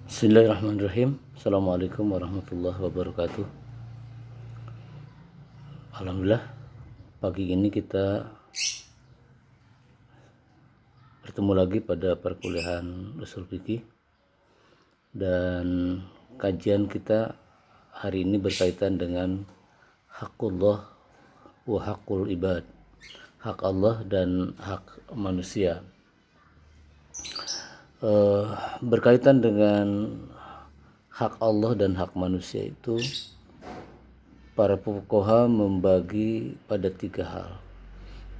Bismillahirrahmanirrahim. Assalamualaikum warahmatullahi wabarakatuh. Alhamdulillah, pagi ini kita bertemu lagi pada perkuliahan usul fikih, dan kajian kita hari ini berkaitan dengan hakullah wa hakul ibad, hak Allah dan hak manusia. Berkaitan dengan hak Allah dan hak manusia itu, para fuqaha membagi pada 3 hal.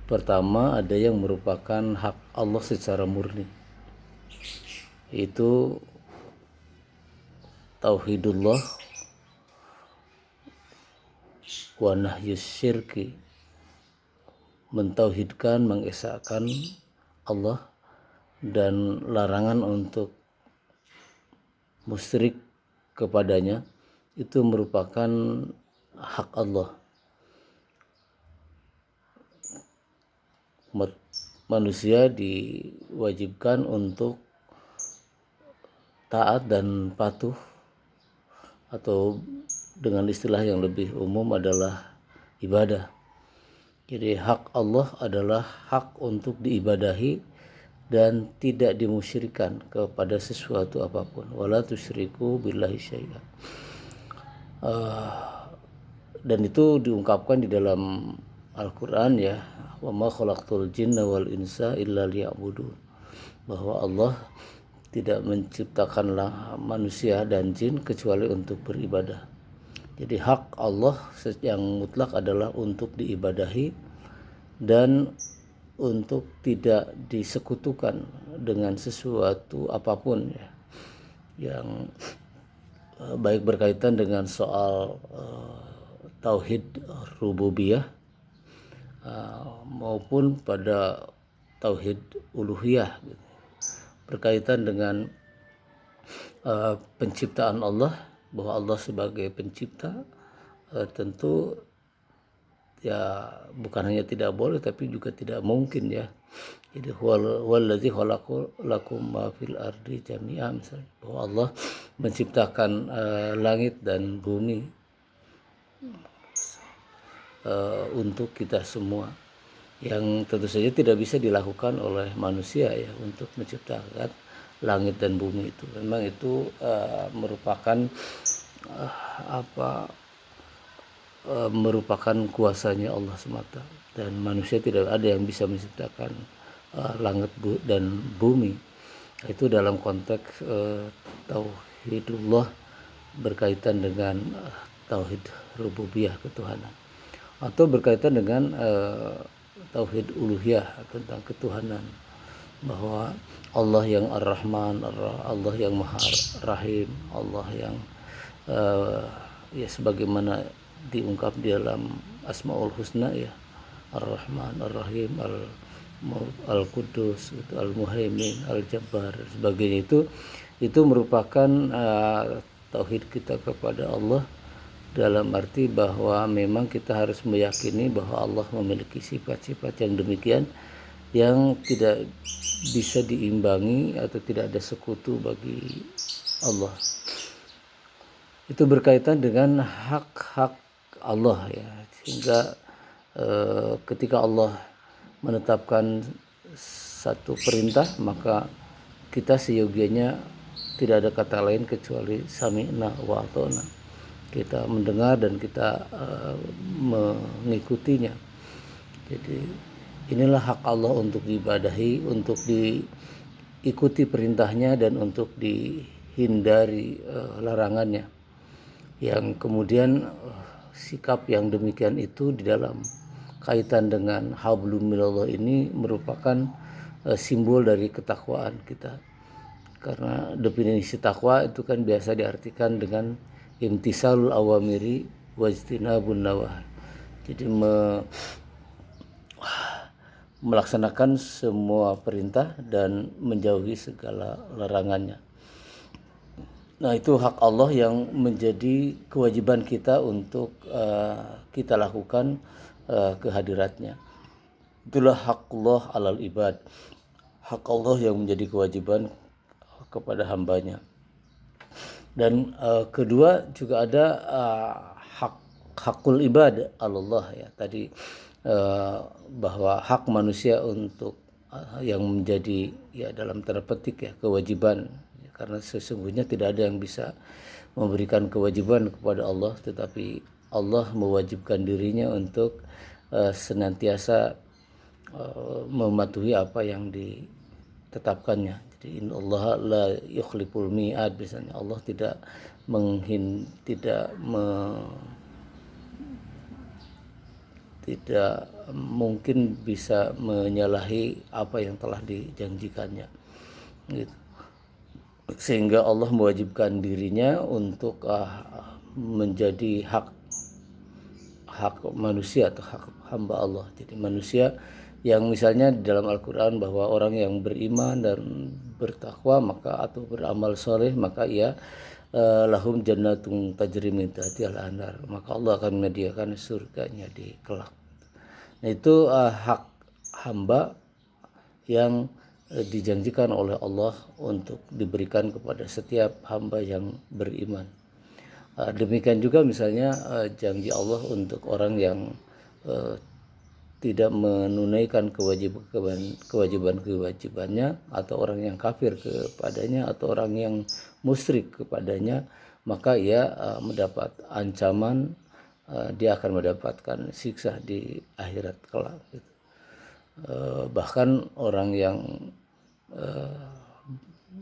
Pertama, ada yang merupakan hak Allah secara murni, yaitu tauhidullah wa nahyus syirki, mentauhidkan, mengesahkan Allah, dan larangan untuk musyrik kepadanya. Itu merupakan hak Allah. Manusia diwajibkan untuk taat dan patuh, atau dengan istilah yang lebih umum adalah ibadah. Jadi hak Allah adalah hak untuk diibadahi dan tidak dimusyrikan kepada sesuatu apapun. Wala tusyriku billahi syai'an. Dan itu diungkapkan di dalam Al-Quran, ya, wa ma khalaqtul jinna wal insa illa liya'budun, bahwa Allah tidak menciptakanlah manusia dan jin kecuali untuk beribadah. Jadi hak Allah yang mutlak adalah untuk diibadahi dan untuk tidak disekutukan dengan sesuatu apapun, ya, yang baik berkaitan dengan soal tauhid rububiyah maupun pada tauhid uluhiyah, gitu. Berkaitan dengan penciptaan Allah, bahwa Allah sebagai pencipta tentu, ya, bukan hanya tidak boleh tapi juga tidak mungkin, ya. Jadi wallazi khalaqu lakum ma fil ardi jami'a, misalnya, bahwa Allah menciptakan langit dan bumi untuk kita semua, yang tentu saja tidak bisa dilakukan oleh manusia, ya, untuk menciptakan langit dan bumi itu. Memang itu merupakan merupakan kuasanya Allah semata, dan manusia tidak ada yang bisa menciptakan langit dan bumi. Itu dalam konteks tauhidullah berkaitan dengan tauhid rububiyah, ketuhanan, atau berkaitan dengan tauhid uluhiyah, tentang ketuhanan, bahwa Allah yang Ar-Rahman, Allah yang Maha Rahim, Allah yang ya, sebagaimana diungkap di dalam Asmaul Husna, ya, Ar-Rahman, Ar-Rahim, Al-Qudus, Al-Muhaimin, Al-Jabbar, sebagainya. Itu merupakan tauhid kita kepada Allah, dalam arti bahwa memang kita harus meyakini bahwa Allah memiliki sifat-sifat yang demikian, yang tidak bisa diimbangi atau tidak ada sekutu bagi Allah. Itu berkaitan dengan hak-hak Allah, ya, sehingga ketika Allah menetapkan satu perintah, maka kita seyogianya tidak ada kata lain kecuali sami'na wa ata'na. Kita mendengar dan kita mengikutinya. Jadi inilah hak Allah untuk diibadahi, untuk diikuti perintahnya, dan untuk dihindari larangannya. Yang kemudian sikap yang demikian itu di dalam kaitan dengan hablum minallah ini merupakan simbol dari ketakwaan kita. Karena definisi takwa itu kan biasa diartikan dengan imtisalul awamiri wajtinabun nawahi. Jadi melaksanakan semua perintah dan menjauhi segala larangannya. Nah, itu hak Allah yang menjadi kewajiban kita untuk kita lakukan kehadiratnya. Itulah hak Allah alal ibad, hak Allah yang menjadi kewajiban kepada hambanya. Dan kedua juga ada hakul ibad Allah ya tadi, bahwa hak manusia untuk yang menjadi ya dalam tanda petik ya kewajiban, karena sesungguhnya tidak ada yang bisa memberikan kewajiban kepada Allah, tetapi Allah mewajibkan dirinya untuk senantiasa mematuhi apa yang ditetapkannya. Jadi innallaha la yukhliful mi'ad, misalnya Allah tidak tidak mungkin bisa menyalahi apa yang telah dijanjikannya gitu. Sehingga Allah mewajibkan dirinya untuk menjadi hak manusia atau hak hamba Allah. Jadi manusia yang misalnya di dalam Al-Quran bahwa orang yang beriman dan bertakwa maka atau beramal soleh maka ia lahum jannatun tajri min tahtiha al-anhar, maka Allah akan menyediakan surganya di kelak. Nah itu hak hamba yang dijanjikan oleh Allah untuk diberikan kepada setiap hamba yang beriman. Demikian juga misalnya janji Allah untuk orang yang tidak menunaikan kewajiban-kewajibannya, atau orang yang kafir kepadanya, atau orang yang musyrik kepadanya, maka ia mendapat ancaman, dia akan mendapatkan siksa di akhirat kelak. Bahkan orang yang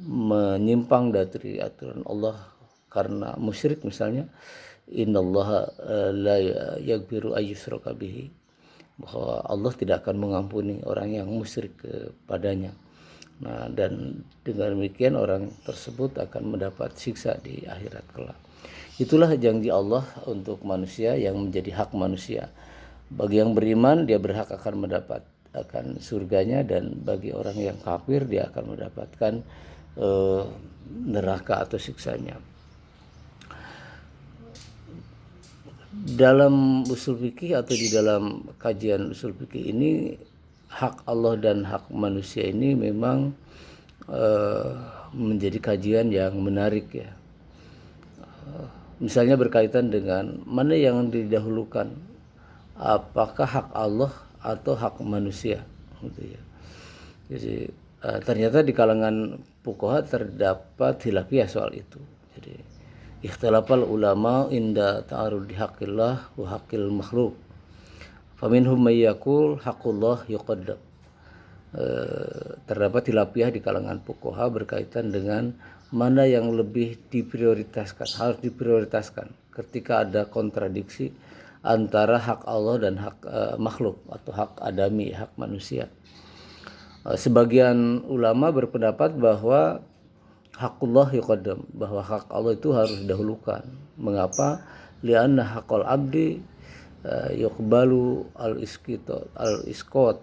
menyimpang dari aturan Allah karena musyrik misalnya, innallaha la yaghfiru ayyushraka bihi, bahwa Allah tidak akan mengampuni orang yang musyrik kepadanya. Nah, dan dengan demikian orang tersebut akan mendapat siksa di akhirat kelak. Itulah janji Allah untuk manusia yang menjadi hak manusia. Bagi yang beriman dia berhak akan mendapatkan surganya, dan bagi orang yang kafir dia akan mendapatkan neraka atau siksanya. Dalam usul fikih atau di dalam kajian usul fikih ini, hak Allah dan hak manusia ini memang menjadi kajian yang menarik ya. Misalnya berkaitan dengan mana yang didahulukan, apakah hak Allah atau hak manusia gitu ya. Jadi ternyata di kalangan fuqaha terdapat khilafiyah soal itu. Jadi ikhtilafal ulama inda ta'arudi haqqillah wa haqqil makhluk. Faminhum may yaqul haqqullah yuqaddam. Terdapat khilafiyah di kalangan fuqaha berkaitan dengan mana yang lebih diprioritaskan, harus diprioritaskan ketika ada kontradiksi antara hak Allah dan hak makhluk atau hak adami, hak manusia. Sebagian ulama berpendapat bahwa hakullah yuqaddam, bahwa hak Allah itu harus didahulukan. Mengapa? Lianna haqqal abdi yuqbalu al-isqat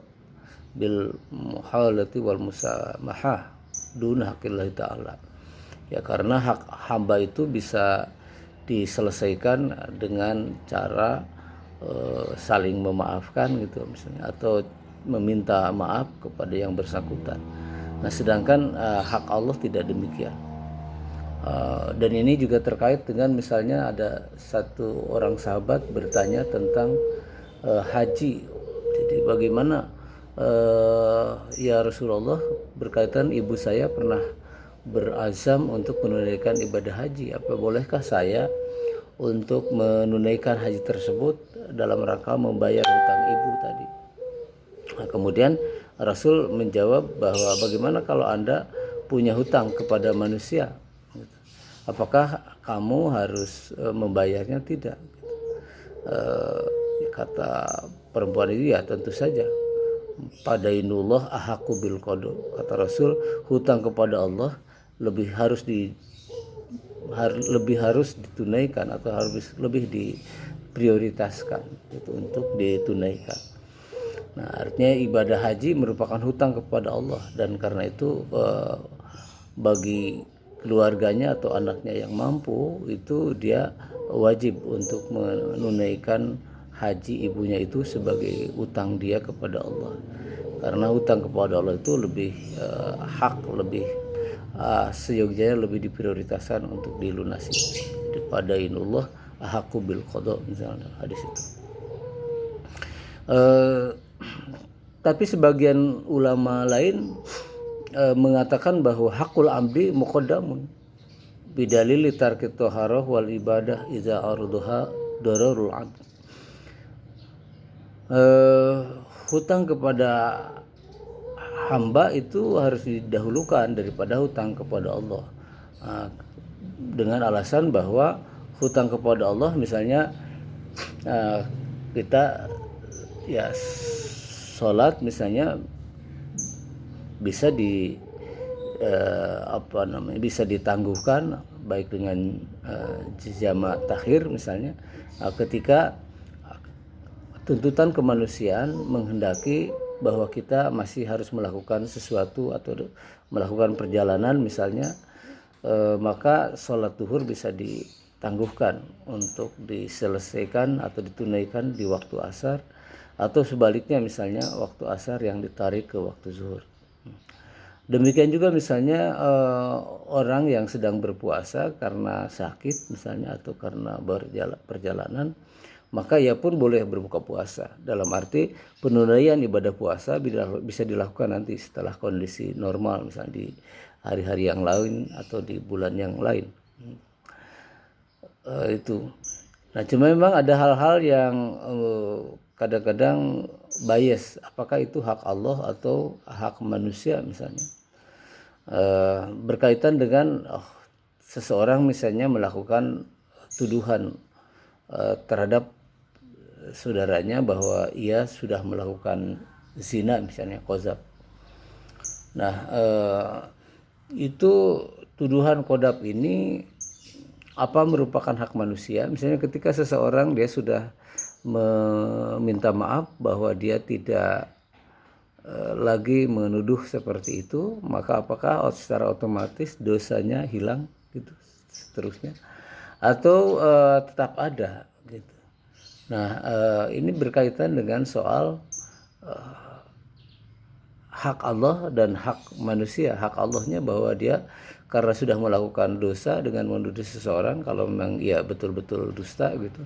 bil muhalati wal musamahah duna haqqillah ta'ala. Ya, karena hak hamba itu bisa diselesaikan dengan cara saling memaafkan gitu misalnya, atau meminta maaf kepada yang bersangkutan. Nah, sedangkan hak Allah tidak demikian. Dan ini juga terkait dengan misalnya ada satu orang sahabat bertanya tentang haji. Jadi bagaimana ya Rasulullah, berkaitan ibu saya pernah berazam untuk menunaikan ibadah haji, apa bolehkah saya untuk menunaikan haji tersebut dalam rangka membayar hutang ibu tadi. Nah, kemudian Rasul menjawab bahwa bagaimana kalau Anda punya hutang kepada manusia, apakah kamu harus membayarnya? Tidak. Kata perempuan itu, ya tentu saja. Padainullah ahaqqu bil qada. Kata Rasul, hutang kepada Allah lebih harus ditunaikan atau harus lebih diprioritaskan itu untuk ditunaikan. Nah, artinya ibadah haji merupakan hutang kepada Allah, dan karena itu bagi keluarganya atau anaknya yang mampu itu dia wajib untuk menunaikan haji ibunya itu sebagai utang dia kepada Allah. Karena hutang kepada Allah itu lebih hak, lebih seyogyanya lebih diprioritaskan untuk dilunasi daripada inullah ahaqqu bil qada, misalnya hadis itu. Tapi sebagian ulama lain mengatakan bahwa hakul amdi muqaddamun bidalil tarkit toharoh wal ibadah iza arduha dararul abd. Hutang kepada hamba itu harus didahulukan daripada hutang kepada Allah, dengan alasan bahwa hutang kepada Allah misalnya kita ya sholat misalnya bisa bisa ditangguhkan baik dengan jama takhir misalnya, ketika tuntutan kemanusiaan menghendaki bahwa kita masih harus melakukan sesuatu atau melakukan perjalanan misalnya, maka sholat duhur bisa ditangguhkan untuk diselesaikan atau ditunaikan di waktu asar, atau sebaliknya misalnya waktu asar yang ditarik ke waktu zuhur. Demikian juga misalnya orang yang sedang berpuasa karena sakit misalnya atau karena perjalanan, maka ia pun boleh berbuka puasa. Dalam arti penunaian ibadah puasa bisa dilakukan nanti setelah kondisi normal, misalnya di hari-hari yang lain atau di bulan yang lain. Itu. Nah, cuma memang ada hal-hal yang kadang-kadang bias. Apakah itu hak Allah atau hak manusia misalnya? Berkaitan dengan seseorang misalnya melakukan tuduhan terhadap saudaranya bahwa ia sudah melakukan zina misalnya, qadzaf. Nah, itu tuduhan qadzaf ini apa merupakan hak manusia? Misalnya ketika seseorang dia sudah meminta maaf bahwa dia tidak lagi menuduh seperti itu, maka apakah secara otomatis dosanya hilang gitu seterusnya, atau tetap ada gitu. Nah, ini berkaitan dengan soal hak Allah dan hak manusia. Hak Allahnya bahwa dia karena sudah melakukan dosa dengan menuduh seseorang, kalau memang ia betul-betul dusta gitu,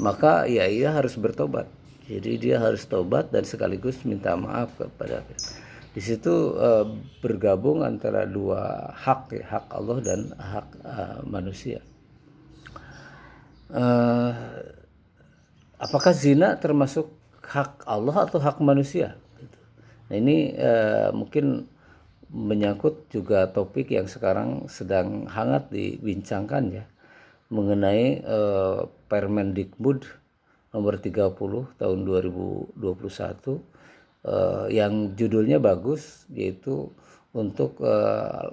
maka ya ia harus bertobat. Jadi dia harus tobat dan sekaligus minta maaf kepada kita. Di situ bergabung antara dua hak, ya, hak Allah dan hak manusia. Apakah zina termasuk hak Allah atau hak manusia? Nah, ini mungkin menyangkut juga topik yang sekarang sedang hangat dibincangkan ya, mengenai Permendikbud nomor 30 tahun 2021 yang judulnya bagus, yaitu untuk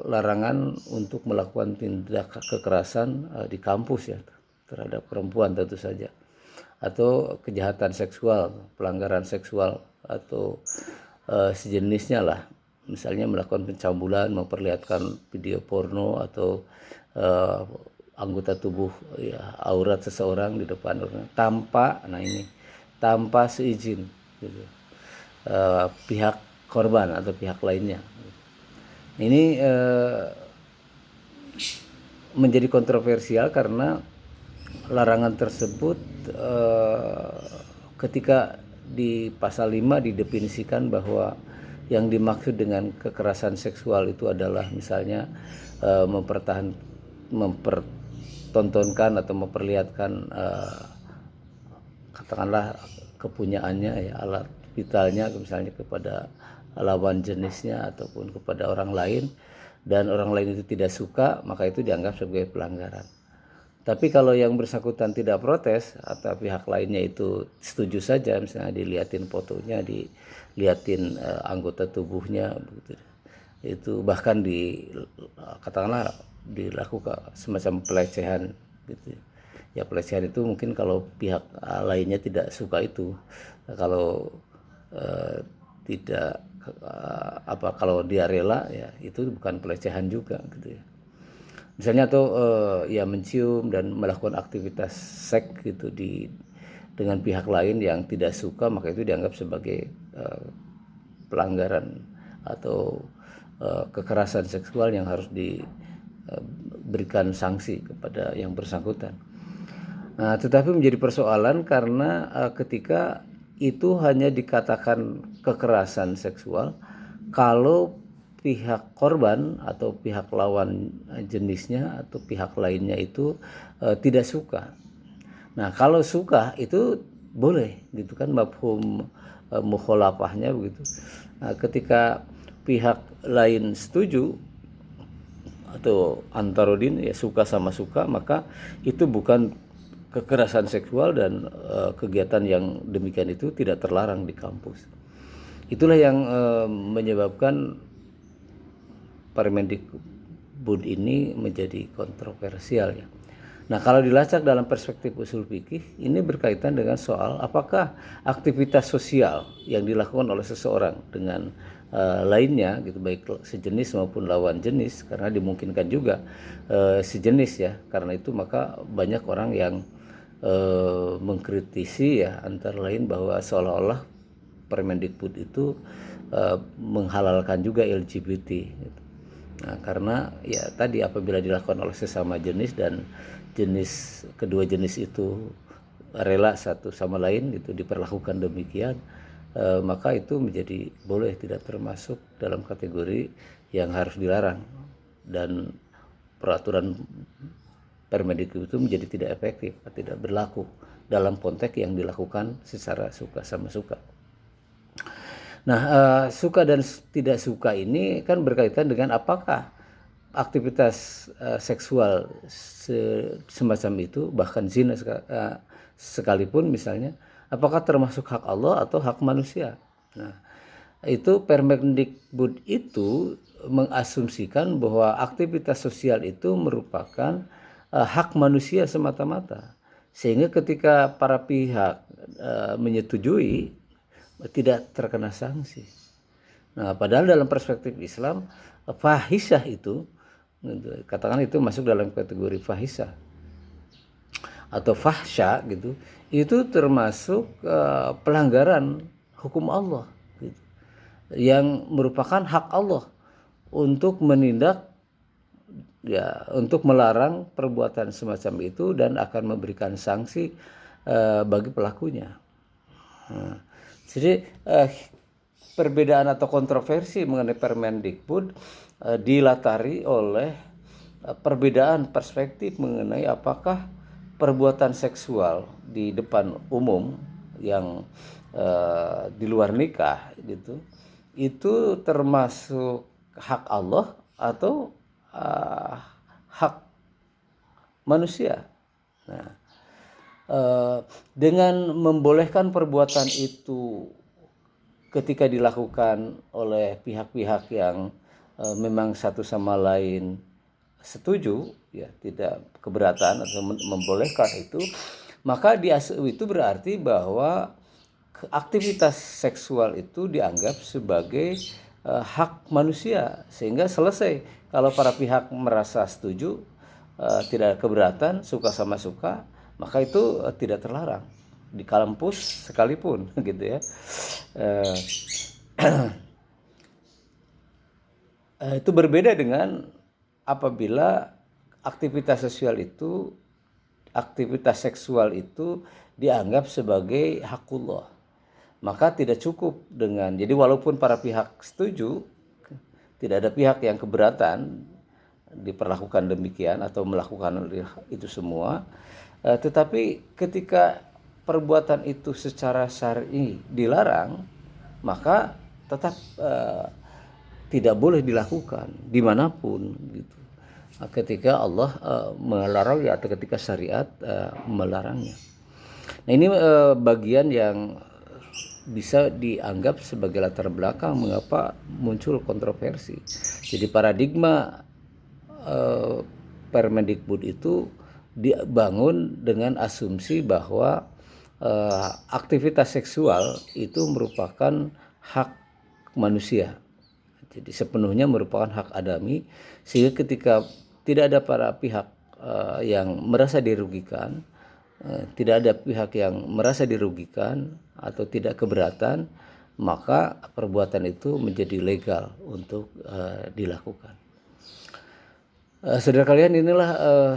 larangan untuk melakukan tindak kekerasan di kampus ya terhadap perempuan tentu saja, atau kejahatan seksual, pelanggaran seksual atau sejenisnya lah, misalnya melakukan pencabulan, memperlihatkan video porno atau anggota tubuh ya, aurat seseorang di depan orang tanpa seizin gitu, pihak korban atau pihak lainnya. Ini menjadi kontroversial karena larangan tersebut ketika di pasal 5 didefinisikan bahwa yang dimaksud dengan kekerasan seksual itu adalah misalnya mempertontonkan atau memperlihatkan katakanlah kepunyaannya ya, alat vitalnya misalnya kepada lawan jenisnya ataupun kepada orang lain, dan orang lain itu tidak suka, maka itu dianggap sebagai pelanggaran. Tapi kalau yang bersangkutan tidak protes atau pihak lainnya itu setuju saja, misalnya dilihatin fotonya, dilihatin anggota tubuhnya begitu, itu bahkan katakanlah dilakukan semacam pelecehan gitu ya. Pelecehan itu mungkin kalau pihak lainnya tidak suka itu, kalau tidak kalau dia rela ya itu bukan pelecehan juga gitu ya. Misalnya atau ya mencium dan melakukan aktivitas seks gitu dengan pihak lain yang tidak suka, maka itu dianggap sebagai pelanggaran atau kekerasan seksual yang harus diberikan sanksi kepada yang bersangkutan. Nah, tetapi menjadi persoalan karena ketika itu hanya dikatakan kekerasan seksual kalau pihak korban atau pihak lawan jenisnya atau pihak lainnya itu tidak suka. Nah, kalau suka itu boleh gitu kan, mafhum mukhalafahnya begitu. Nah, ketika pihak lain setuju atau antarodin ya, suka sama suka, maka itu bukan kekerasan seksual dan kegiatan yang demikian itu tidak terlarang di kampus. Itulah yang menyebabkan Permendikbud ini menjadi kontroversial ya. Nah, kalau dilacak dalam perspektif usul fikih, ini berkaitan dengan soal apakah aktivitas sosial yang dilakukan oleh seseorang dengan lainnya gitu, baik sejenis maupun lawan jenis, karena dimungkinkan juga sejenis ya. Karena itu maka banyak orang yang mengkritisi ya, antara lain bahwa seolah-olah Permendikbud itu menghalalkan juga LGBT gitu. Nah, karena ya tadi apabila dilakukan oleh sesama jenis dan kedua jenis itu rela satu sama lain itu diperlakukan demikian, maka itu menjadi boleh, tidak termasuk dalam kategori yang harus dilarang, dan peraturan Permendikbud itu menjadi tidak efektif, tidak berlaku dalam konteks yang dilakukan secara suka sama suka. Nah, suka dan tidak suka ini kan berkaitan dengan apakah aktivitas seksual semacam itu, bahkan zina sekalipun misalnya, apakah termasuk hak Allah atau hak manusia. Nah, itu Permendikbud itu mengasumsikan bahwa aktivitas sosial itu merupakan hak manusia semata-mata, sehingga ketika para pihak menyetujui tidak terkena sanksi. Nah, padahal dalam perspektif Islam, fahisyah itu, katakan itu masuk dalam kategori fahisyah atau fahsya gitu, itu termasuk pelanggaran hukum Allah gitu, yang merupakan hak Allah untuk menindak ya, untuk melarang perbuatan semacam itu dan akan memberikan sanksi bagi pelakunya. Nah, jadi perbedaan atau kontroversi mengenai Permendikbud dilatari oleh perbedaan perspektif mengenai apakah perbuatan seksual di depan umum yang di luar nikah gitu, itu termasuk hak Allah atau hak manusia. Nah, dengan membolehkan perbuatan itu ketika dilakukan oleh pihak-pihak yang memang satu sama lain setuju ya, tidak keberatan atau membolehkan itu, maka itu berarti bahwa aktivitas seksual itu dianggap sebagai hak manusia, sehingga selesai. Kalau para pihak merasa setuju, tidak keberatan, suka sama suka, maka itu tidak terlarang di kampus sekalipun gitu ya. Itu berbeda dengan apabila aktivitas seksual itu dianggap sebagai hakullah, maka tidak cukup dengan, jadi walaupun para pihak setuju, tidak ada pihak yang keberatan diperlakukan demikian atau melakukan itu semua, tetapi ketika perbuatan itu secara syar'i dilarang, maka tetap tidak boleh dilakukan dimanapun gitu, ketika Allah melarang ya, atau ketika syariat melarangnya. Nah, ini bagian yang bisa dianggap sebagai latar belakang mengapa muncul kontroversi. Jadi paradigma Permendikbud itu dibangun dengan asumsi bahwa aktivitas seksual itu merupakan hak manusia, jadi sepenuhnya merupakan hak adami, sehingga ketika tidak ada para pihak yang merasa dirugikan, tidak ada pihak yang merasa dirugikan atau tidak keberatan, maka perbuatan itu menjadi legal untuk dilakukan. Saudara kalian, inilah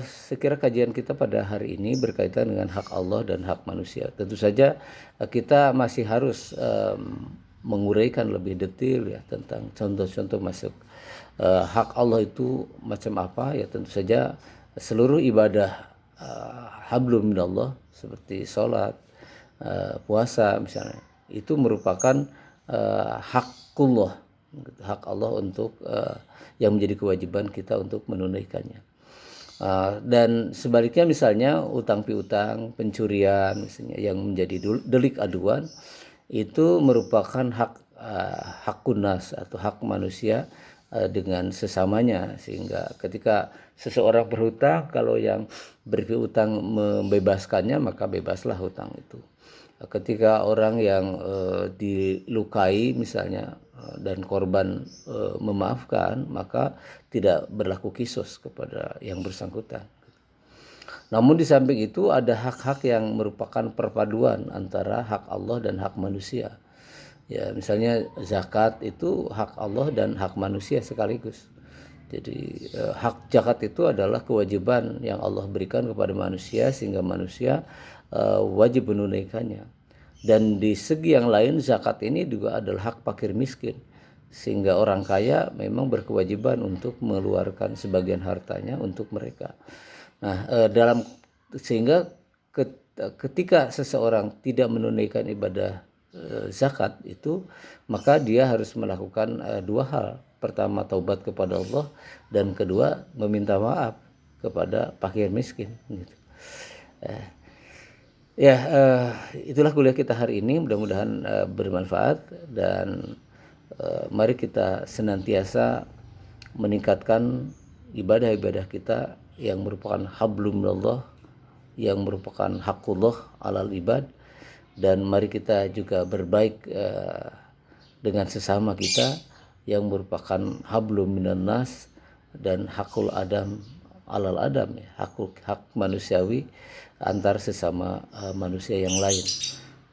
sekira kajian kita pada hari ini berkaitan dengan hak Allah dan hak manusia. Tentu saja kita masih harus menguraikan lebih detail ya tentang contoh-contoh masuk hak Allah itu macam apa ya. Tentu saja seluruh ibadah hablum minallah seperti sholat, puasa misalnya, itu merupakan hakullah, hak Allah untuk yang menjadi kewajiban kita untuk menunaikannya. Dan sebaliknya misalnya utang piutang, pencurian misalnya yang menjadi delik aduan, itu merupakan hak kunas atau hak manusia dengan sesamanya, sehingga ketika seseorang berhutang, kalau yang berhutang membebaskannya maka bebaslah hutang itu. Ketika orang yang dilukai misalnya dan korban memaafkan, maka tidak berlaku kisos kepada yang bersangkutan. Namun di samping itu ada hak-hak yang merupakan perpaduan antara hak Allah dan hak manusia. Ya, misalnya zakat itu hak Allah dan hak manusia sekaligus. Jadi hak zakat itu adalah kewajiban yang Allah berikan kepada manusia sehingga manusia wajib menunaikannya. Dan di segi yang lain zakat ini juga adalah hak fakir miskin, sehingga orang kaya memang berkewajiban untuk mengeluarkan sebagian hartanya untuk mereka. Nah, sehingga ketika seseorang tidak menunaikan ibadah zakat itu, maka dia harus melakukan dua hal. Pertama, taubat kepada Allah, dan kedua, meminta maaf kepada fakir miskin gitu. Itulah kuliah kita hari ini, mudah-mudahan bermanfaat, dan mari kita senantiasa meningkatkan ibadah-ibadah kita yang merupakan hablum minallah, yang merupakan hakullah alal ibad, dan mari kita juga berbaik dengan sesama kita yang merupakan hablum minan nas dan hakul adam alal adam, ya, hak manusiawi antar sesama manusia yang lain.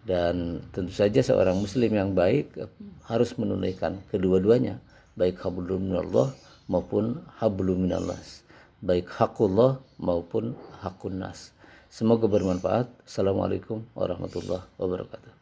Dan tentu saja seorang muslim yang baik harus menunaikan kedua-duanya, baik hablum minallah maupun hablum minannas, baik hakullah maupun hakun nas. Semoga bermanfaat. Assalamualaikum warahmatullahi wabarakatuh.